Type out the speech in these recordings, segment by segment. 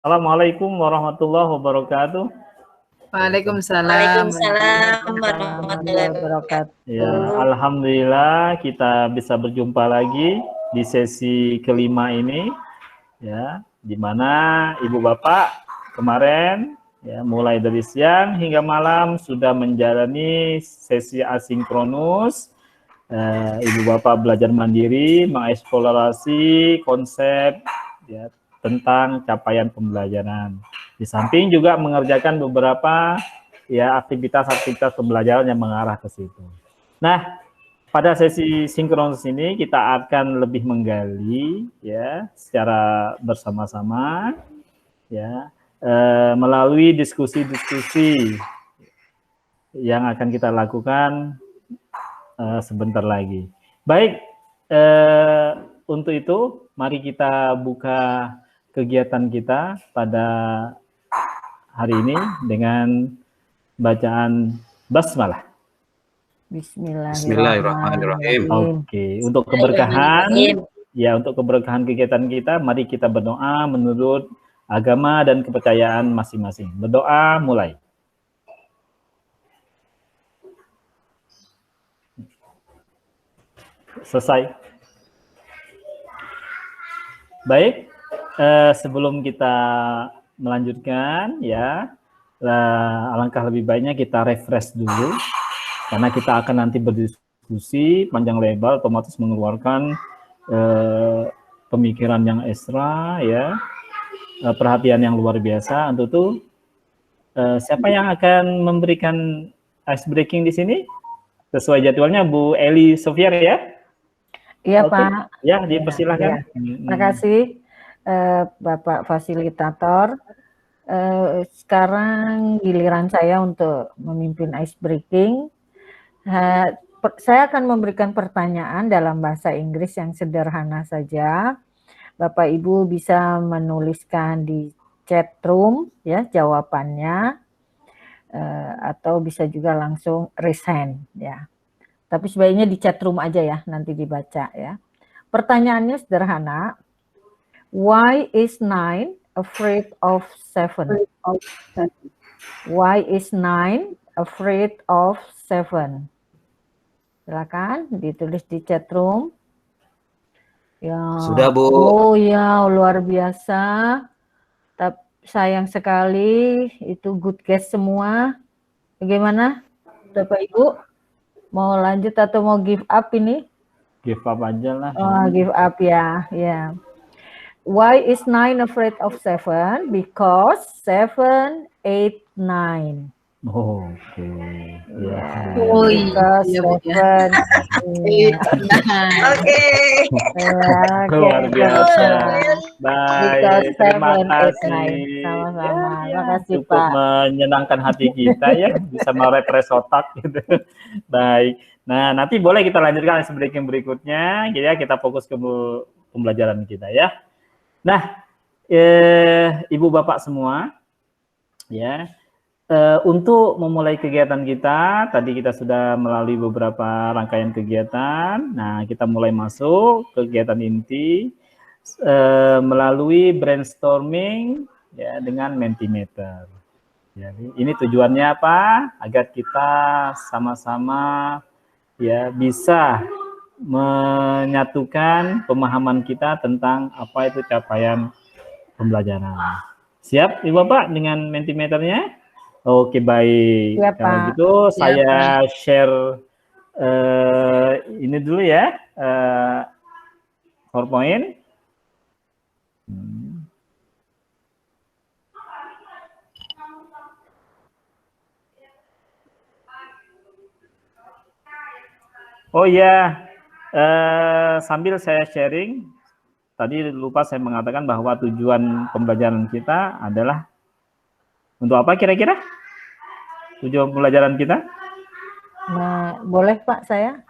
Assalamualaikum warahmatullahi wabarakatuh. Waalaikumsalam warahmatullahi wabarakatuh. Ya, alhamdulillah kita bisa berjumpa lagi di sesi kelima ini, ya, di mana Ibu Bapak kemarin, ya, mulai dari siang hingga malam sudah menjalani sesi asinkronus. Ibu Bapak belajar mandiri, mengeksplorasi konsep, ya, tentang capaian pembelajaran. Di samping juga mengerjakan beberapa, ya, aktivitas-aktivitas pembelajaran yang mengarah ke situ. Nah, pada sesi sinkronus ini kita akan lebih menggali, ya, secara bersama-sama, ya, melalui diskusi-diskusi yang akan kita lakukan sebentar lagi. Baik, untuk itu mari kita buka kegiatan kita pada hari ini dengan bacaan basmalah. Bismillahirrahmanirrahim. Oke, untuk keberkahan, ya, untuk keberkahan kegiatan kita, mari kita berdoa menurut agama dan kepercayaan masing-masing. Berdoa mulai. Selesai. Baik, sebelum kita melanjutkan, ya, alangkah lebih baiknya kita refresh dulu. Karena kita akan nanti berdiskusi panjang lebar, otomatis mengeluarkan pemikiran yang ekstra, ya, perhatian yang luar biasa. Untuk itu, siapa yang akan memberikan ice breaking di sini? Sesuai jadwalnya, Bu Eli Sofiar, ya? Iya, Oke. Pak. Ya, dipersilahkan. Ya. Terima kasih, Bapak Fasilitator. Sekarang giliran saya untuk memimpin ice breaking. Saya akan memberikan pertanyaan dalam bahasa Inggris yang sederhana saja. Bapak Ibu bisa menuliskan di chat room, ya, jawabannya, atau bisa juga langsung raise hand, ya. Tapi sebaiknya di chat room aja ya, nanti dibaca ya. Pertanyaannya sederhana. Why is 9 afraid of 7? Why is 9 afraid of 7? Silakan ditulis di chat room. Ya. Sudah, Bu. Oh ya, luar biasa. Tapi sayang sekali itu good guess semua. Bagaimana, Bapak Ibu? Mau lanjut atau mau give up ini? Give up aja lah. Give up ya, ya. Why is 9 afraid of 7? Because 7, 8, 9. Oke. Ya. Because 7. Oke. Luar biasa. Baik, terima kasih. Sama-sama. Terima kasih, Cukup Pak. menyenangkan hati kita, ya, bisa merefresh otak gitu. Baik. Nah, nanti boleh kita lanjutkan breaking berikutnya, ya, kita fokus ke pembelajaran kita, ya. Nah, Ibu Bapak semua, ya, untuk memulai kegiatan kita, tadi kita sudah melalui beberapa rangkaian kegiatan. Nah, kita mulai masuk kegiatan inti melalui brainstorming, ya, dengan Mentimeter. Jadi ini tujuannya apa? Agar kita sama-sama, ya, bisa menyatukan pemahaman kita tentang apa itu capaian pembelajaran. Siap, Ibu Bapak, dengan Mentimeternya? Oke, baik. Ya, Kalau Pak. gitu saya share ini dulu ya, PowerPoint. Oh ya, sambil saya sharing, tadi lupa saya mengatakan bahwa tujuan pembelajaran kita adalah untuk apa kira-kira? Tujuan pembelajaran kita? Nah, boleh Pak saya?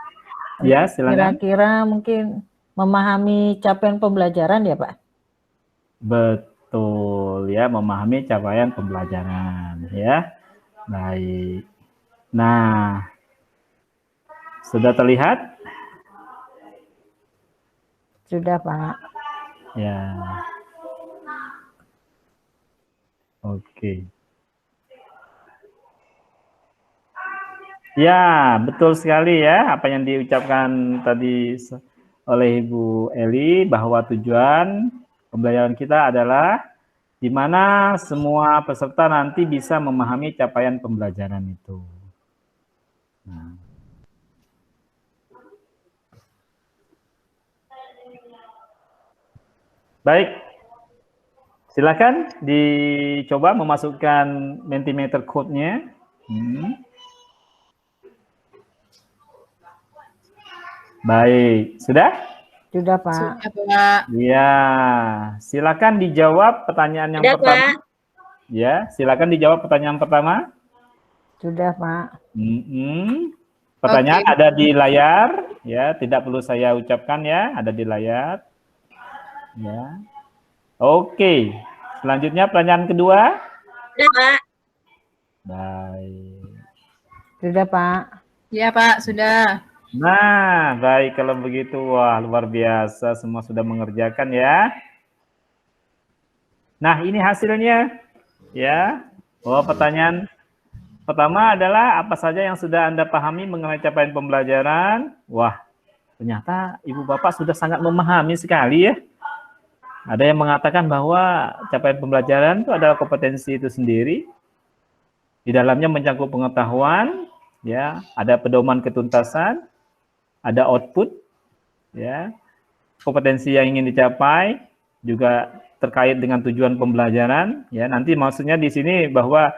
Ya, silakan. Kira-kira mungkin memahami capaian pembelajaran ya, Pak? Betul, ya, memahami capaian pembelajaran, ya. Baik. Nah, sudah terlihat? Sudah, Pak. Ya. Oke. Ya, betul sekali ya apa yang diucapkan tadi oleh Ibu Eli bahwa tujuan pembelajaran kita adalah di mana semua peserta nanti bisa memahami capaian pembelajaran itu. Nah. Baik, silakan dicoba memasukkan Mentimeter code-nya. Baik, sudah? Sudah, Pak. Sudah, Pak. Ya, silakan dijawab pertanyaan yang pertama. Pak. Ya, silakan dijawab pertanyaan pertama. Sudah, Pak. Pertanyaan ada di layar, ya, tidak perlu saya ucapkan ya, ada di layar. Ya. Oke. Selanjutnya pertanyaan kedua. Sudah, Pak. Baik. Sudah, Pak. Ya, Pak, sudah. Nah, baik kalau begitu. Wah, luar biasa, semua sudah mengerjakan ya. Nah, ini hasilnya ya. Oh, pertanyaan pertama adalah apa saja yang sudah Anda pahami mengenai capaian pembelajaran? Wah, ternyata Ibu Bapak sudah sangat memahami sekali ya. Ada yang mengatakan bahwa capaian pembelajaran itu adalah kompetensi itu sendiri. Di dalamnya mencakup pengetahuan, ya, ada pedoman ketuntasan, ada output, ya, kompetensi yang ingin dicapai, juga terkait dengan tujuan pembelajaran, ya. Nanti maksudnya di sini bahwa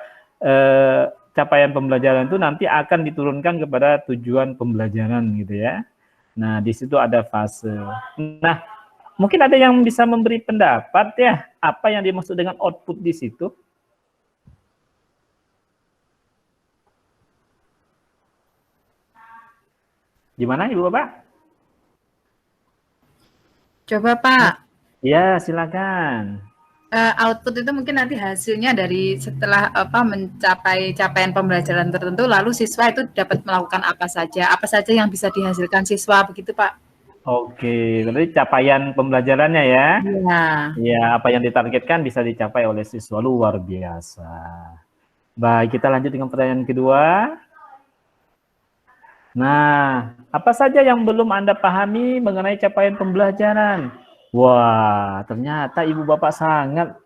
capaian pembelajaran itu nanti akan diturunkan kepada tujuan pembelajaran, gitu ya. Nah, di situ ada fase. Nah, mungkin ada yang bisa memberi pendapat ya, apa yang dimaksud dengan output di situ? Gimana Ibu Bapak? Coba, Pak. Ya, silakan. Output itu mungkin nanti hasilnya dari setelah mencapai capaian pembelajaran tertentu, lalu siswa itu dapat melakukan apa saja yang bisa dihasilkan siswa, begitu Pak. Oke, berarti capaian pembelajarannya ya? Iya. Ya, apa yang ditargetkan bisa dicapai oleh siswa, luar biasa. Baik, kita lanjut dengan pertanyaan kedua. Nah, apa saja yang belum Anda pahami mengenai capaian pembelajaran? Wah, ternyata Ibu Bapak sangat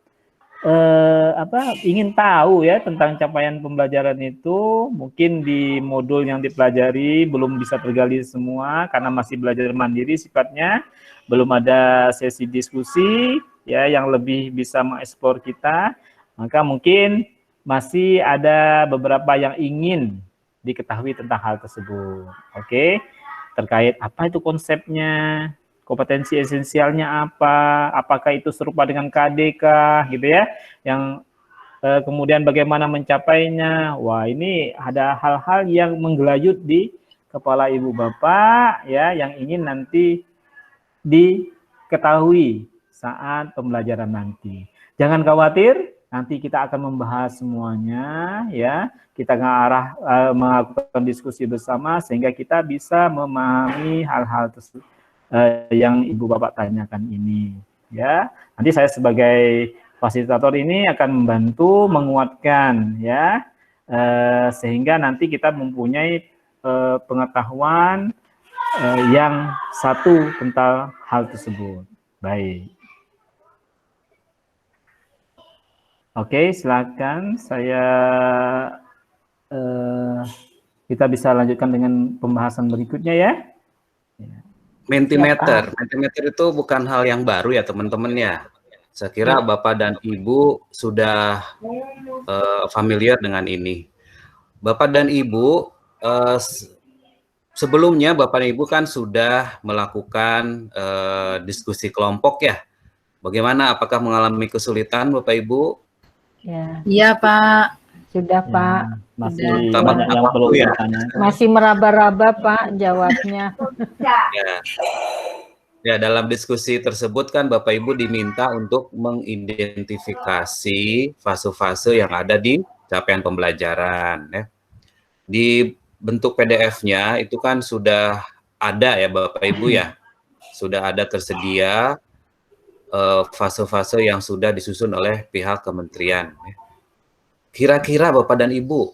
ingin tahu ya tentang capaian pembelajaran itu. Mungkin di modul yang dipelajari belum bisa tergali semua karena masih belajar mandiri sifatnya. Belum ada sesi diskusi ya yang lebih bisa mengeksplor kita. Maka mungkin masih ada beberapa yang ingin diketahui tentang hal tersebut. Oke, terkait apa itu konsepnya, kompetensi esensialnya apa, apakah itu serupa dengan KDK gitu ya, yang kemudian bagaimana mencapainya. Wah, ini ada hal-hal yang menggelayut di kepala Ibu Bapak ya, yang ingin nanti diketahui saat pembelajaran nanti. Jangan khawatir, nanti kita akan membahas semuanya ya. Kita melakukan diskusi bersama sehingga kita bisa memahami hal-hal tersebut yang Ibu Bapak tanyakan ini ya. Nanti saya sebagai fasilitator ini akan membantu menguatkan ya sehingga nanti kita mempunyai pengetahuan yang satu tentang hal tersebut. Baik. Oke, silakan kita bisa lanjutkan dengan pembahasan berikutnya ya. Mentimeter itu bukan hal yang baru ya teman-teman ya. Saya kira Bapak dan Ibu sudah familiar dengan ini. Bapak dan Ibu sebelumnya Bapak dan Ibu kan sudah melakukan diskusi kelompok ya. Bagaimana? Apakah mengalami kesulitan Bapak Ibu? Ya. Iya Pak. Sudah Pak. Masih Sudah. banyak yang perlu ditanya. Masih meraba-raba Pak jawabnya. Ya, dalam diskusi tersebut kan Bapak Ibu diminta untuk mengidentifikasi fase-fase yang ada di capaian pembelajaran. Ya. Di bentuk PDF-nya itu kan sudah ada ya Bapak Ibu ya, sudah ada tersedia fase-fase yang sudah disusun oleh pihak kementerian. Ya. kira-kira Bapak dan Ibu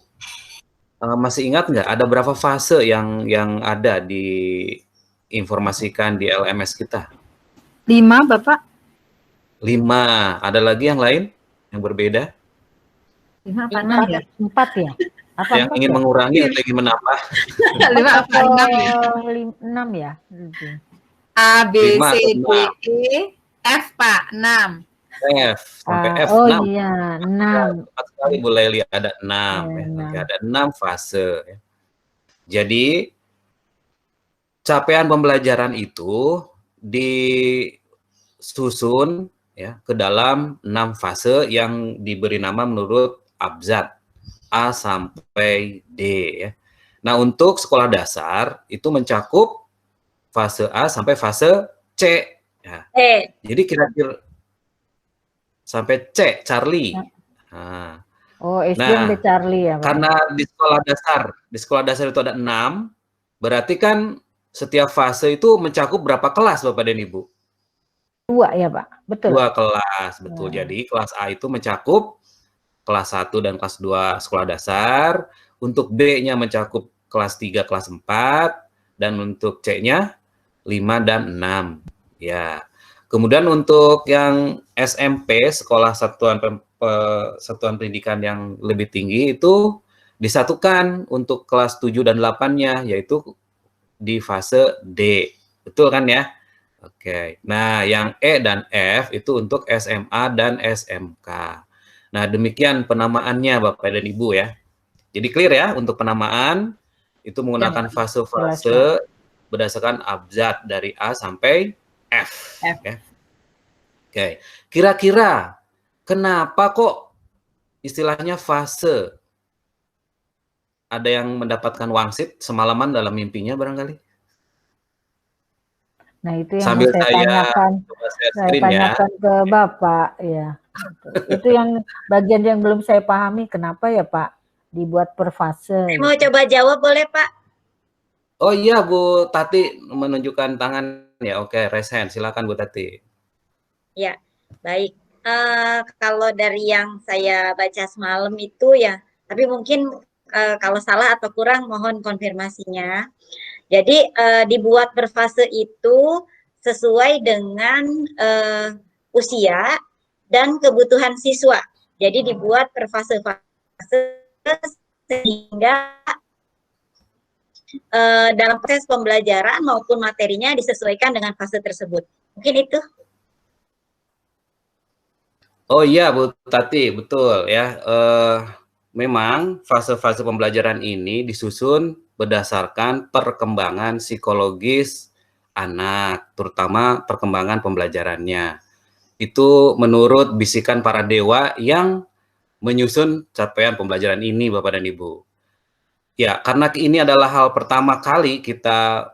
masih ingat nggak ada berapa fase yang ada diinformasikan di LMS kita? 5, Bapak. 5. Ada lagi yang lain yang berbeda? 5 apa 6 ya? 4 ya? Apa Yang ingin mengurangi atau ingin menambah? 5 apa 6 ya? 6 ya? A, B, 5 C, atau D, E, F, Pak. 6. F sampai F. Oh 6. iya, 6. Tepat sekali Bu Leli, ada 6 ya. Iya, Oke, ada 6 fase ya. Jadi capaian pembelajaran itu disusun ya ke dalam 6 fase yang diberi nama menurut abjad A sampai D ya. Nah, untuk sekolah dasar itu mencakup fase A sampai fase C ya. Jadi kira-kira sampai C, Charlie. Nah, Oh, SD sampai Charlie ya, Pak? karena di sekolah dasar itu ada 6, berarti kan setiap fase itu mencakup berapa kelas Bapak dan Ibu? 2 ya, Pak? Betul. 2 kelas, betul. Jadi kelas A itu mencakup kelas 1 dan kelas 2 sekolah dasar, untuk B-nya mencakup kelas 3, kelas 4, dan untuk C-nya 5 dan 6. Ya. Kemudian untuk yang SMP, sekolah satuan pendidikan yang lebih tinggi itu disatukan untuk kelas 7 dan 8-nya, yaitu di fase D. Betul kan ya? Oke. Nah, yang E dan F itu untuk SMA dan SMK. Nah, demikian penamaannya Bapak dan Ibu ya. Jadi clear ya untuk penamaan itu menggunakan fase-fase berdasarkan abjad dari A sampai F. Ya. Oke. Kira-kira kenapa kok istilahnya fase? Ada yang mendapatkan wangsit semalaman dalam mimpinya barangkali? Nah, itu yang Sambil saya tanyakan, ke Bapak ya. Itu yang bagian yang belum saya pahami, kenapa ya Pak dibuat per fase? Saya mau coba jawab boleh Pak? Oh iya, Bu Tati menunjukkan tangan ya. Oke, raise hand. Silakan Bu Tati. Ya, baik. Kalau dari yang saya baca semalam itu ya, tapi mungkin kalau salah atau kurang mohon konfirmasinya. Jadi dibuat berfase itu sesuai dengan usia dan kebutuhan siswa. Jadi dibuat per fase-fase sehingga dalam proses pembelajaran maupun materinya disesuaikan dengan fase tersebut. Mungkin itu. Oh iya Bu Tati, betul ya. Memang fase-fase pembelajaran ini disusun berdasarkan perkembangan psikologis anak, terutama perkembangan pembelajarannya. Itu menurut bisikan para dewa yang menyusun capaian pembelajaran ini, Bapak dan Ibu. Ya, karena ini adalah hal pertama kali kita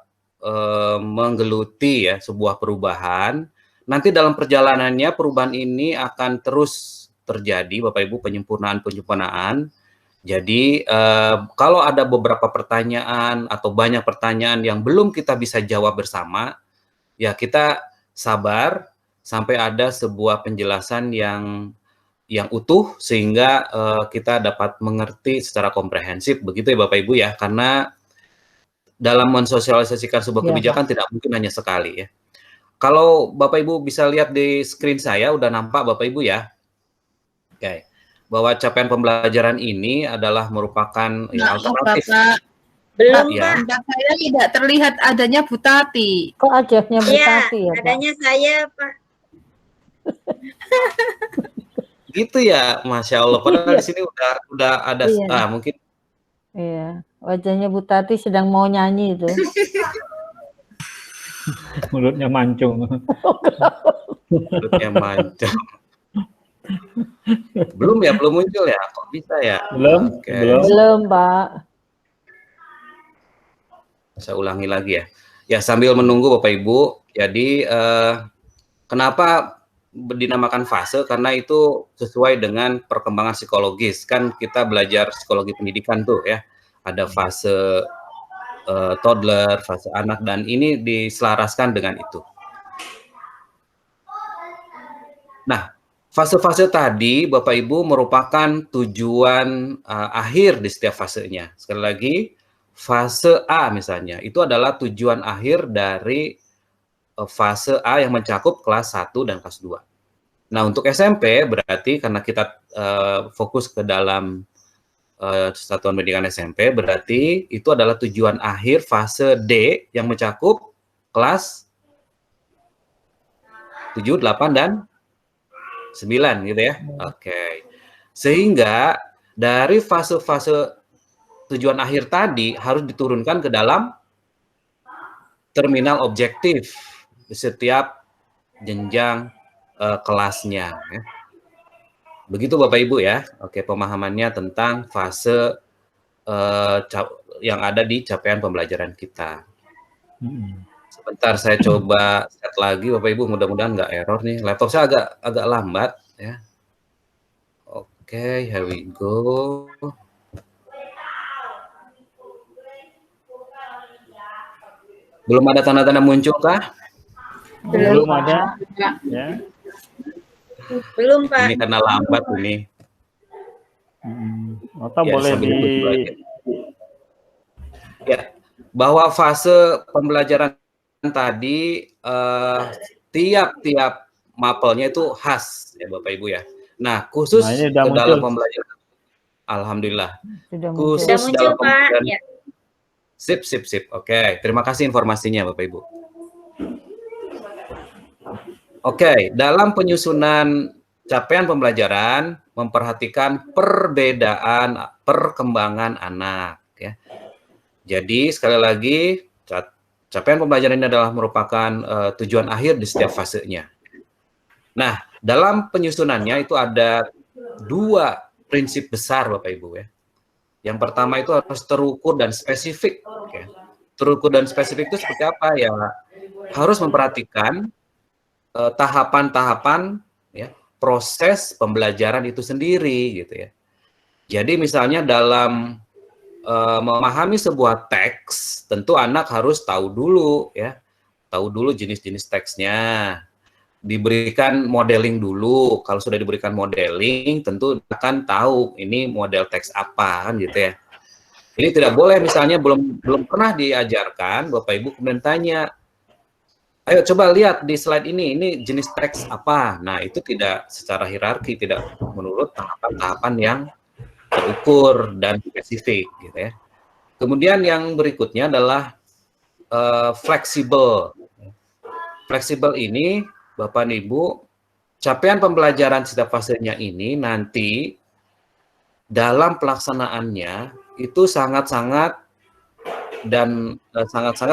menggeluti ya sebuah perubahan. Nanti dalam perjalanannya perubahan ini akan terus terjadi, Bapak Ibu, penyempurnaan. Jadi kalau ada beberapa pertanyaan atau banyak pertanyaan yang belum kita bisa jawab bersama, ya kita sabar sampai ada sebuah penjelasan yang utuh sehingga kita dapat mengerti secara komprehensif, begitu ya Bapak Ibu ya, karena dalam mensosialisasikan sebuah kebijakan tidak mungkin hanya sekali ya. Kalau Bapak Ibu bisa lihat di screen saya, udah nampak Bapak Ibu ya. Oke. Bahwa capaian pembelajaran ini adalah merupakan alternatif. Bapak. Belum ya. Pak. Saya tidak terlihat adanya Bu Tati. Kok adanya Bu Tati ya Pak? Adanya saya Pak. Gitu ya, Masya Allah. Padahal di sini udah ada, mungkin. Iya, wajahnya Bu Tati sedang mau nyanyi itu. Mulutnya mancung. Mulutnya mancung. Belum muncul ya? Kok bisa ya? Belum, okay. Belum Pak. Saya ulangi lagi ya. Ya sambil menunggu Bapak Ibu. Jadi kenapa dinamakan fase? Karena itu sesuai dengan perkembangan psikologis. Kan kita belajar psikologi pendidikan tuh ya. Ada fase toddler, fase anak, dan ini diselaraskan dengan itu. Nah, Fase-fase tadi, Bapak Ibu, merupakan tujuan akhir di setiap fasenya. Sekali lagi, fase A misalnya, itu adalah tujuan akhir dari fase A yang mencakup kelas 1 dan kelas 2. Nah, untuk SMP berarti karena kita fokus ke dalam satuan pendidikan SMP, berarti itu adalah tujuan akhir fase D yang mencakup kelas 7, 8, dan 9 gitu ya. Oke. Sehingga dari fase-fase tujuan akhir tadi harus diturunkan ke dalam terminal objektif di setiap jenjang kelasnya. Ya. Begitu Bapak Ibu ya. Oke, pemahamannya tentang fase yang ada di capaian pembelajaran kita. Sebentar saya coba set lagi Bapak Ibu, mudah-mudahan nggak error nih. Laptop saya agak lambat ya. Oke, here we go. Belum ada tanda-tanda muncul kah? Belum ada. Ya. Belum, Pak. Ini karena lambat ini. Atau Ya, boleh sambil di tunggu aja. Ya, bahwa fase pembelajaran tadi tiap-tiap mapelnya itu khas ya Bapak Ibu ya. Nah, khusus Nah, ini udah ke muncul. dalam pembelajaran. Alhamdulillah. Sudah Khusus Sudah muncul, dalam Pak. pembelajaran. Ya. Sip. Oke, terima kasih informasinya Bapak Ibu. Oke, dalam penyusunan capaian pembelajaran memperhatikan perbedaan perkembangan anak ya. Jadi sekali lagi capaian pembelajaran ini adalah merupakan tujuan akhir di setiap fasenya. Nah, dalam penyusunannya itu ada 2 prinsip besar Bapak Ibu ya. Yang pertama itu harus terukur dan spesifik. Ya. Terukur dan spesifik itu seperti apa ya? Harus memperhatikan tahapan-tahapan ya, proses pembelajaran itu sendiri gitu ya. Jadi misalnya dalam memahami sebuah teks, tentu anak harus tahu dulu ya, tahu dulu jenis-jenis teksnya, diberikan modeling dulu. Kalau sudah diberikan modeling, tentu akan tahu ini model teks apa kan gitu ya. Ini tidak boleh misalnya belum pernah diajarkan, Bapak Ibu kemudian tanya, ayo coba lihat di slide ini jenis teks apa. Nah itu tidak secara hierarki, tidak menurut tahapan-tahapan yang terukur dan spesifik gitu ya. Kemudian yang berikutnya adalah fleksibel. Fleksibel ini Bapak dan Ibu, capaian pembelajaran setiap fasenya ini nanti dalam pelaksanaannya itu sangat-sangat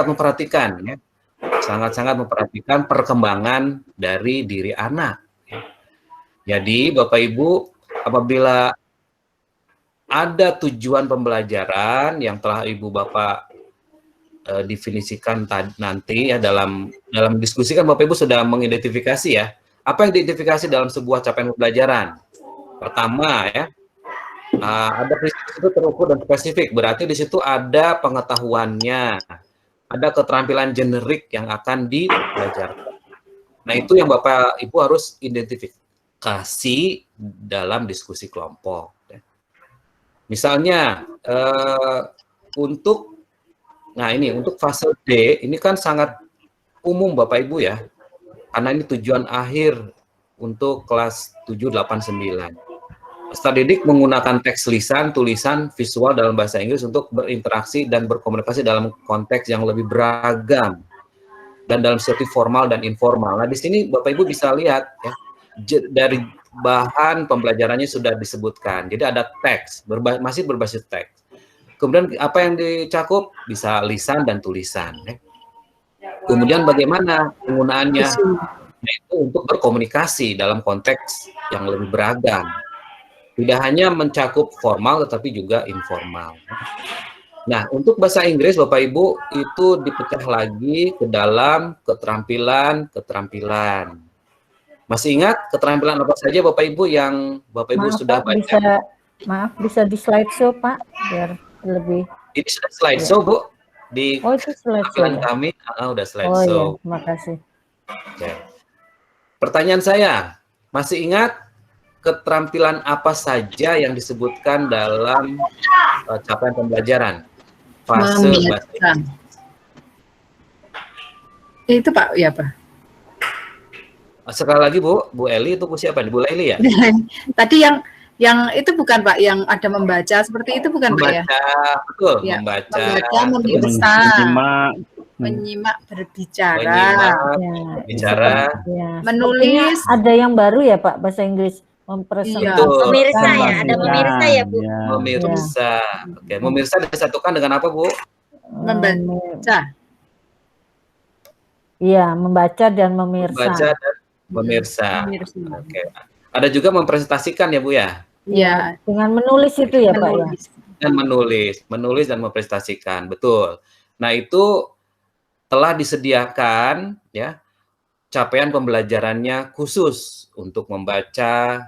memperhatikan ya. Sangat-sangat memperhatikan perkembangan dari diri anak. Jadi Bapak Ibu, apabila ada tujuan pembelajaran yang telah Ibu Bapak definisikan nanti ya dalam diskusi kan Bapak Ibu sudah mengidentifikasi ya. Apa yang diidentifikasi dalam sebuah capaian pembelajaran? Pertama ya, ada prinsip itu terukur dan spesifik, berarti di situ ada pengetahuannya, ada keterampilan generik yang akan dipelajarkan. Nah itu yang Bapak Ibu harus identifikasi dalam diskusi kelompok. Misalnya untuk fase D ini kan sangat umum Bapak Ibu ya, karena ini tujuan akhir untuk kelas 7, 8, 9. Peserta didik menggunakan teks lisan, tulisan, visual dalam bahasa Inggris untuk berinteraksi dan berkomunikasi dalam konteks yang lebih beragam dan dalam situasi formal dan informal. Nah, di sini Bapak Ibu bisa lihat ya, dari bahan pembelajarannya sudah disebutkan. Jadi ada teks, masih berbasis teks. Kemudian apa yang dicakup bisa lisan dan tulisan. Ya. Kemudian bagaimana penggunaannya? Yaitu untuk berkomunikasi dalam konteks yang lebih beragam. Tidak hanya mencakup formal tetapi juga informal. Nah, untuk bahasa Inggris Bapak Ibu itu dipecah lagi ke dalam keterampilan. Masih ingat keterampilan apa saja Bapak Ibu yang Bapak Ibu sudah baca? Bisa di slideshow Pak, biar lebih. Ini sudah slideshow Bu di itu slideshow ya? kami. Udah slideshow. Terima kasih. Oke. Pertanyaan saya, masih ingat keterampilan apa saja yang disebutkan dalam capaian pembelajaran fase bahasa Memirsa. Itu Pak, ya Pak. Sekali lagi Bu Eli itu Bu siapa nih? Bu Eli ya? Tadi yang itu bukan Pak, yang ada membaca seperti itu bukan Pak ya? Betul, Ya, membaca, memirsa, menyimak, berbicara, bicara, menulis. Ada yang baru ya Pak bahasa Inggris, mempresentasikan. Memirsa ya, ada memirsa ya Bu. Memirsa. Oke, memirsa disatukan dengan apa Bu? Membaca. Iya, membaca dan memirsa. Membaca dan memirsa. Oke. Ada juga mempresentasikan ya Bu ya? Iya. Dengan menulis itu ya Pak ya? Dan menulis dan mempresentasikan, betul. Nah itu telah disediakan ya capaian pembelajarannya khusus untuk membaca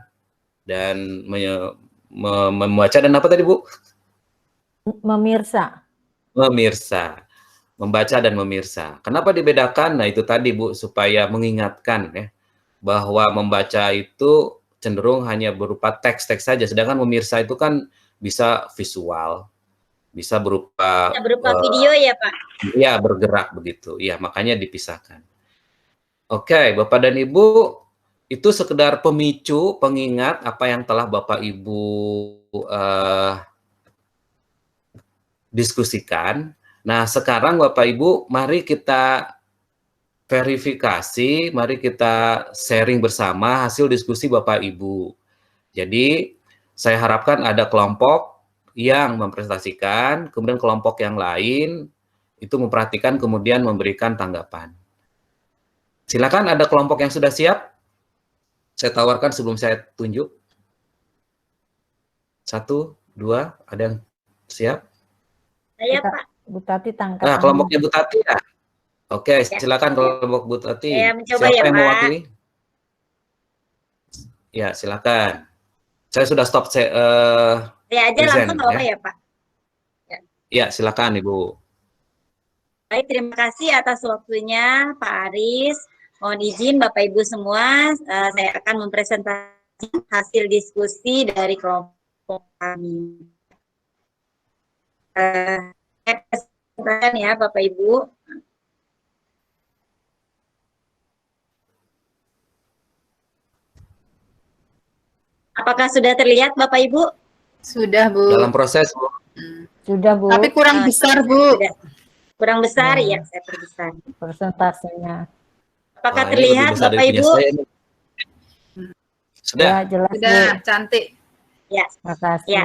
dan membaca dan apa tadi Bu? Memirsa. Memirsa. Membaca dan memirsa. Kenapa dibedakan? Nah itu tadi Bu, supaya mengingatkan ya bahwa membaca itu cenderung hanya berupa teks-teks saja, sedangkan memirsa itu kan bisa visual, bisa berupa video ya Pak? Iya, bergerak begitu. Iya, makanya dipisahkan. Oke, Bapak dan Ibu, itu sekedar pemicu, pengingat apa yang telah Bapak Ibu diskusikan. Nah, sekarang Bapak Ibu, mari kita verifikasi, mari kita sharing bersama hasil diskusi Bapak Ibu. Jadi, saya harapkan ada kelompok yang mempresentasikan, kemudian kelompok yang lain itu memperhatikan, kemudian memberikan tanggapan. Silakan, ada kelompok yang sudah siap? Saya tawarkan sebelum saya tunjuk. 1, 2, ada yang siap? Saya Pak. Bu Tati tangkap. Nah, kelompoknya Bu Tati ya. Oke, silakan kelompok Bu Tati. Saya mencoba siapa ya, yang Pak. mewakili? Ya, silakan. Saya sudah stop. Saya aja present, langsung apa ya Pak? Ya, silakan Ibu. Baik, terima kasih atas waktunya Pak Aris. Mohon izin Bapak Ibu semua, saya akan mempresentasikan hasil diskusi dari kelompok kami. Saya ya Bapak Ibu. Apakah sudah terlihat Bapak Ibu? Sudah Bu. Dalam proses Bu. Sudah Bu. Tapi kurang besar Bu. Sudah. Kurang besar ya, saya perbesar. Persentasenya. Apakah terlihat Bapak Ibu? Sudah. Ya, jelas Sudah, Bu. cantik. Ya. Terima kasih. Ya.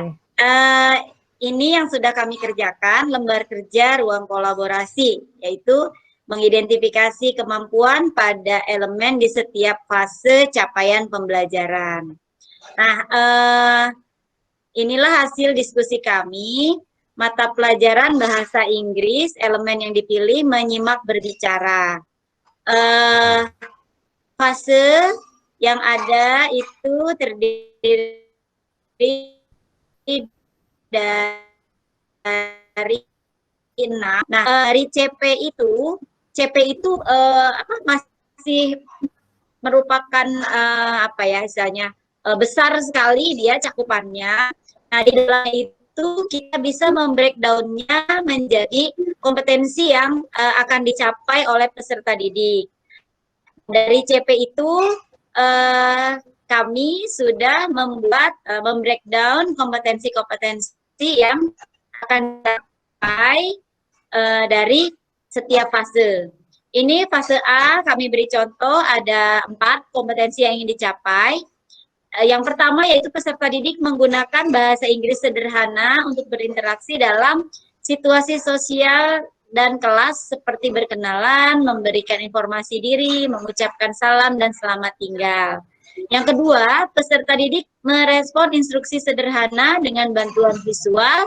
Ini yang sudah kami kerjakan, lembar kerja ruang kolaborasi, yaitu mengidentifikasi kemampuan pada elemen di setiap fase capaian pembelajaran. Nah, inilah hasil diskusi kami. Mata pelajaran bahasa Inggris, elemen yang dipilih menyimak berbicara. Fase yang ada itu terdiri dari 6. Nah, dari CP itu masih merupakan apa ya istilahnya besar sekali dia cakupannya. Nah, di dalam itu kita bisa membreakdown-nya menjadi kompetensi yang akan dicapai oleh peserta didik. Dari CP itu kami sudah membuat membreakdown kompetensi-kompetensi yang akan dicapai dari setiap fase. Ini fase A, kami beri contoh ada 4 kompetensi yang ingin dicapai. Yang pertama yaitu peserta didik menggunakan bahasa Inggris sederhana untuk berinteraksi dalam situasi sosial dan kelas seperti berkenalan, memberikan informasi diri, mengucapkan salam, dan selamat tinggal. Yang kedua, peserta didik merespon instruksi sederhana dengan bantuan visual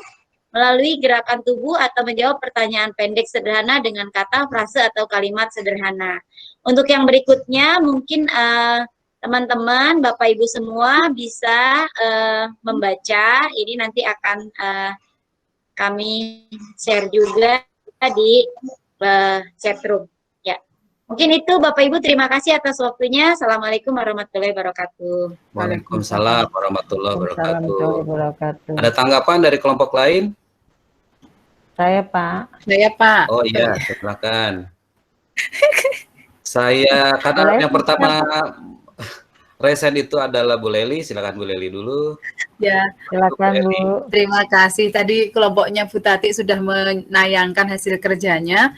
melalui gerakan tubuh atau menjawab pertanyaan pendek sederhana dengan kata, frase, atau kalimat sederhana. Untuk yang berikutnya, mungkin teman-teman, Bapak Ibu semua bisa membaca. Ini nanti akan kami share juga di chatroom. Ya. Mungkin itu Bapak Ibu, terima kasih atas waktunya. Assalamualaikum warahmatullahi wabarakatuh. Waalaikumsalam warahmatullahi wabarakatuh. Warahmatullahi wabarakatuh. Ada tanggapan dari kelompok lain? Saya Pak. Saya Pak. Oh iya, silakan. Saya karena Boleh, yang pertama resen itu adalah Bu Leli, silakan Bu Leli dulu. Ya, Silakan Bu. terima kasih. Tadi kelompoknya Bu Tati sudah menayangkan hasil kerjanya.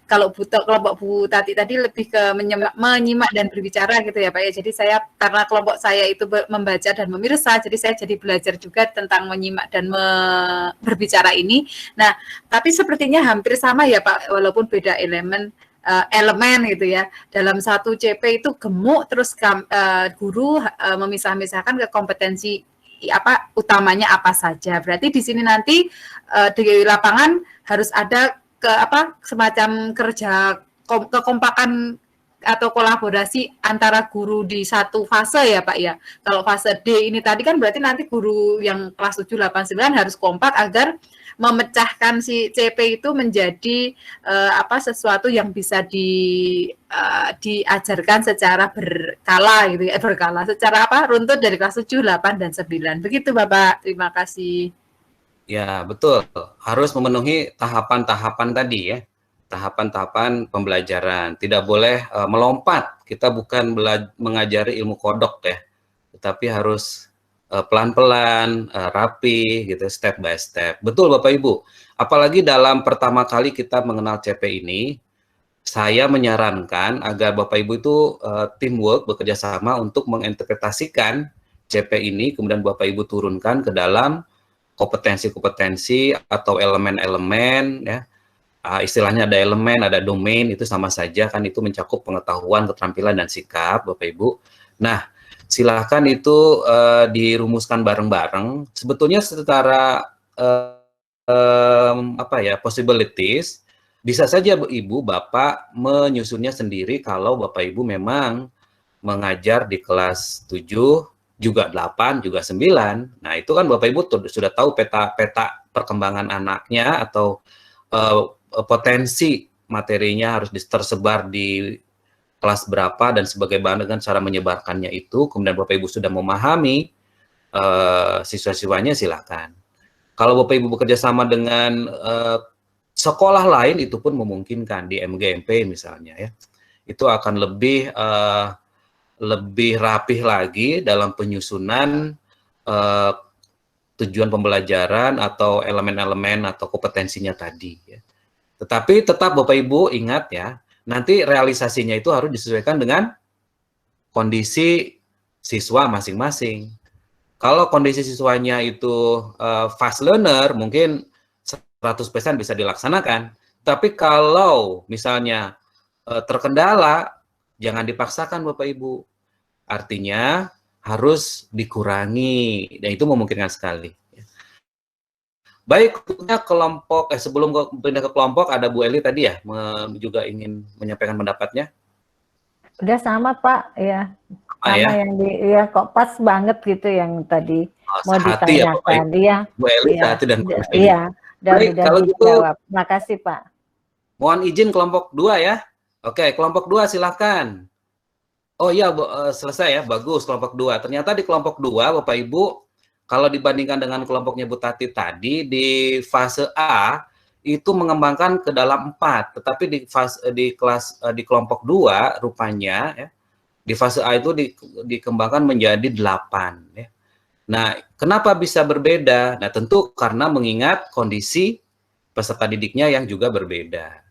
Kalau kelompok Bu Tati tadi lebih ke menyimak dan berbicara gitu ya Pak ya. Jadi saya karena kelompok saya itu membaca dan memirsa, jadi saya jadi belajar juga tentang menyimak dan berbicara ini. Nah, tapi sepertinya hampir sama ya Pak, walaupun beda elemen gitu ya. Dalam satu CP itu gemuk, terus guru memisah-misahkan ke kompetensi utamanya apa saja. Berarti di sini nanti di lapangan harus ada semacam kerja kekompakan atau kolaborasi antara guru di satu fase ya Pak ya. Kalau fase D ini tadi kan berarti nanti guru yang kelas 7, 8, 9 harus kompak agar memecahkan si CP itu menjadi sesuatu yang bisa diajarkan secara berkala gitu ya, secara runtut dari kelas 7, 8 dan 9. Begitu Bapak. Terima kasih. Ya, betul. Harus memenuhi tahapan-tahapan tadi ya. Tahapan-tahapan pembelajaran. Tidak boleh melompat. Kita bukan mengajari ilmu kodok ya. Tetapi harus pelan-pelan, rapi, gitu, step by step. Betul Bapak Ibu. Apalagi dalam pertama kali kita mengenal CP ini, saya menyarankan agar Bapak Ibu itu teamwork, bekerja sama untuk menginterpretasikan CP ini, kemudian Bapak Ibu turunkan ke dalam kompetensi-kompetensi atau elemen-elemen, ya. Istilahnya ada elemen, ada domain, itu sama saja kan, itu mencakup pengetahuan, keterampilan, dan sikap Bapak Ibu. Nah, silahkan itu dirumuskan bareng-bareng. Sebetulnya secara possibilities, bisa saja Ibu, Bapak menyusunnya sendiri kalau Bapak Ibu memang mengajar di kelas 7, juga 8, juga 9. Nah, itu kan Bapak Ibu sudah tahu peta perkembangan anaknya atau potensi materinya harus tersebar di kelas berapa dan sebagai bahan dengan cara menyebarkannya itu, kemudian Bapak Ibu sudah memahami siswa-siswanya, silakan. Kalau Bapak Ibu bekerja sama dengan sekolah lain, itu pun memungkinkan di MGMP misalnya ya. Itu akan lebih rapih lagi dalam penyusunan tujuan pembelajaran atau elemen-elemen atau kompetensinya tadi ya. Tetapi tetap Bapak Ibu ingat ya, nanti realisasinya itu harus disesuaikan dengan kondisi siswa masing-masing. Kalau kondisi siswanya itu fast learner, mungkin 100% bisa dilaksanakan. Tapi kalau misalnya terkendala, jangan dipaksakan Bapak Ibu. Artinya harus dikurangi, dan itu memungkinkan sekali. Baik, kelompok sebelum pindah ke kelompok, ada Bu Eli tadi ya juga ingin menyampaikan pendapatnya. Udah sama Pak ya, sama yang kok pas banget gitu yang tadi mau ditanyakan ya, Bu Eli tadi dan Bu Eli. Iya, dan udah dijawab. Makasih Pak. Mohon izin kelompok 2 ya. Oke, kelompok 2 silahkan. Oh iya, selesai ya, bagus kelompok 2. Ternyata di kelompok 2 Bapak Ibu, kalau dibandingkan dengan kelompoknya Bu Tati tadi, di fase A itu mengembangkan ke dalam 4, tetapi di kelompok 2 rupanya ya, di fase A itu dikembangkan menjadi 8 ya. Nah, kenapa bisa berbeda? Nah, tentu karena mengingat kondisi peserta didiknya yang juga berbeda.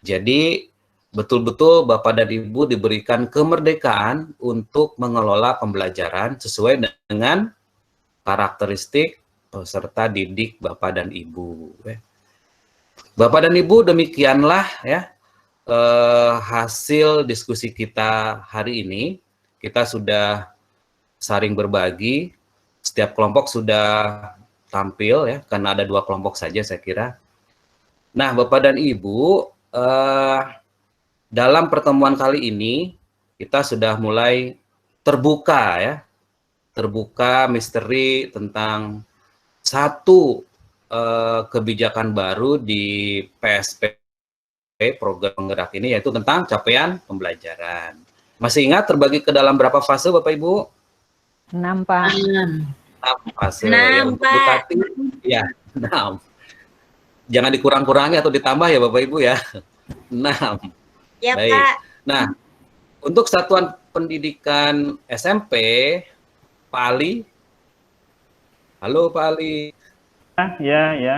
Jadi betul-betul Bapak dan Ibu diberikan kemerdekaan untuk mengelola pembelajaran sesuai dengan karakteristik peserta didik Bapak dan Ibu. Bapak dan Ibu, demikianlah ya hasil diskusi kita hari ini. Kita sudah saling berbagi, setiap kelompok sudah tampil ya, karena ada 2 kelompok saja saya kira. Nah, Bapak dan Ibu, dalam pertemuan kali ini kita sudah mulai terbuka ya, terbuka misteri tentang satu kebijakan baru di PSP program penggerak ini, yaitu tentang capaian pembelajaran. Masih ingat terbagi ke dalam berapa fase Bapak Ibu? 6, Pak. 6 fase. 6, Ya, untuk Bu Tati, ya 6. Jangan dikurang-kurangi atau ditambah ya Bapak Ibu ya. 6. Ya, Baik. Pak. Nah, untuk satuan pendidikan SMP, Pak Ali. Halo Pak Ali. Ya, ya.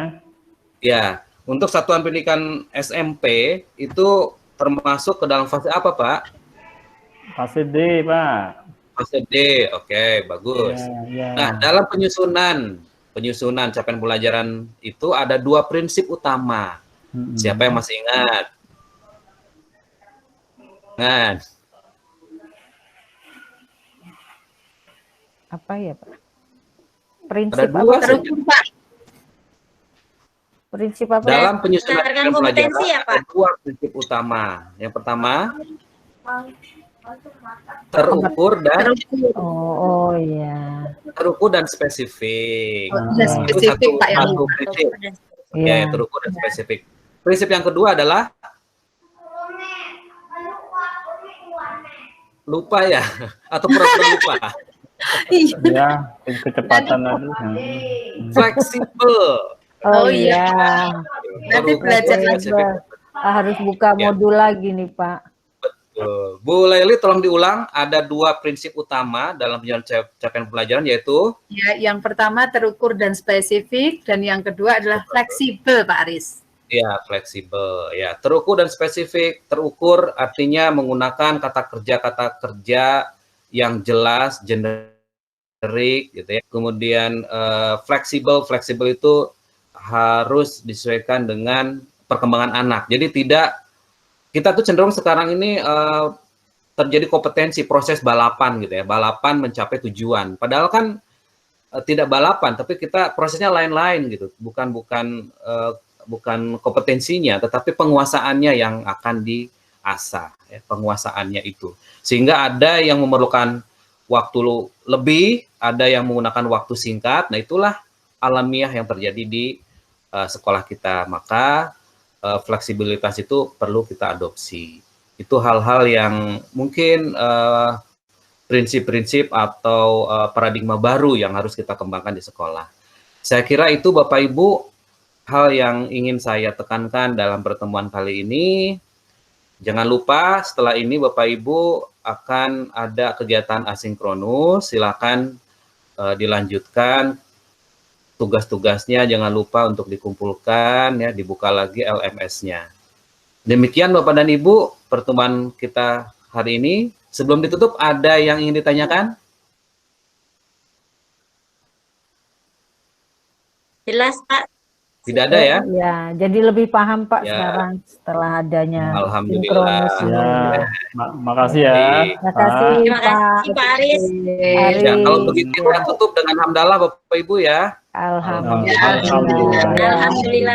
Ya, untuk satuan pendidikan SMP itu termasuk ke dalam fase apa Pak? Fase D, Pak. Fase D, oke, bagus. Ya, ya. Nah, dalam penyusunan capaian pembelajaran itu ada 2 prinsip utama. Siapa yang masih ingat? Ingat. Apa ya, Pak? Prinsip Ada 2 apa? saja. Prinsip apa? Dalam penyusunan Berdasarkan capaian kompetensi pembelajaran ya, Pak? ada 2 prinsip utama. Yang pertama, terukur dan Oh iya. terukur dan spesifik. Ada spesifik, Pak, yang Satu prinsip. Iya. Ya, terukur dan spesifik. Prinsip yang kedua adalah lupa ya, atau pura-pura lupa. Ya, kecepatan tadi. Fleksibel. Oh, Oh, iya. Nanti Terukur belajar dan lagi. spesifik. Harus buka Ya. modul lagi nih, Pak. Betul. Bu Leli, tolong diulang. Ada 2 prinsip utama dalam penyusunan capaian pembelajaran, yaitu Ya, yang pertama terukur dan spesifik, dan yang kedua adalah fleksibel, Pak Aris. ya fleksibel. Ya, terukur dan spesifik. Terukur artinya menggunakan kata kerja yang jelas, generik, gitu ya. Kemudian fleksibel itu harus disesuaikan dengan perkembangan anak. Jadi kita tuh cenderung sekarang ini terjadi kompetensi proses balapan gitu ya, balapan mencapai tujuan. Padahal kan tidak balapan, tapi kita prosesnya lain-lain gitu, bukan kompetensinya, tetapi penguasaannya yang akan diasah, ya, penguasaannya itu. Sehingga ada yang memerlukan waktu lebih, ada yang menggunakan waktu singkat. Nah, itulah alamiah yang terjadi di sekolah kita. Maka fleksibilitas itu perlu kita adopsi. Itu hal-hal yang mungkin prinsip-prinsip atau paradigma baru yang harus kita kembangkan di sekolah. Saya kira itu Bapak Ibu hal yang ingin saya tekankan dalam pertemuan kali ini. Jangan lupa setelah ini Bapak Ibu akan ada kegiatan asinkronus, silakan dilanjutkan tugas-tugasnya, jangan lupa untuk dikumpulkan ya, dibuka lagi LMS-nya. Demikian Bapak dan Ibu pertemuan kita hari ini. Sebelum ditutup ada yang ingin ditanyakan? Jelas, Pak. Tidak ada ya? Ya, jadi lebih paham Pak Ya. sekarang setelah adanya Alhamdulillah. sinkronus ini. Ya, makasih ya. Baik. Terima kasih Terima Pak. kasih, Pak Aris. Aris. Ya, kalau begitu kita tutup dengan hamdalah Bapak Ibu ya. Alhamdulillah. Alhamdulillah. Alhamdulillah.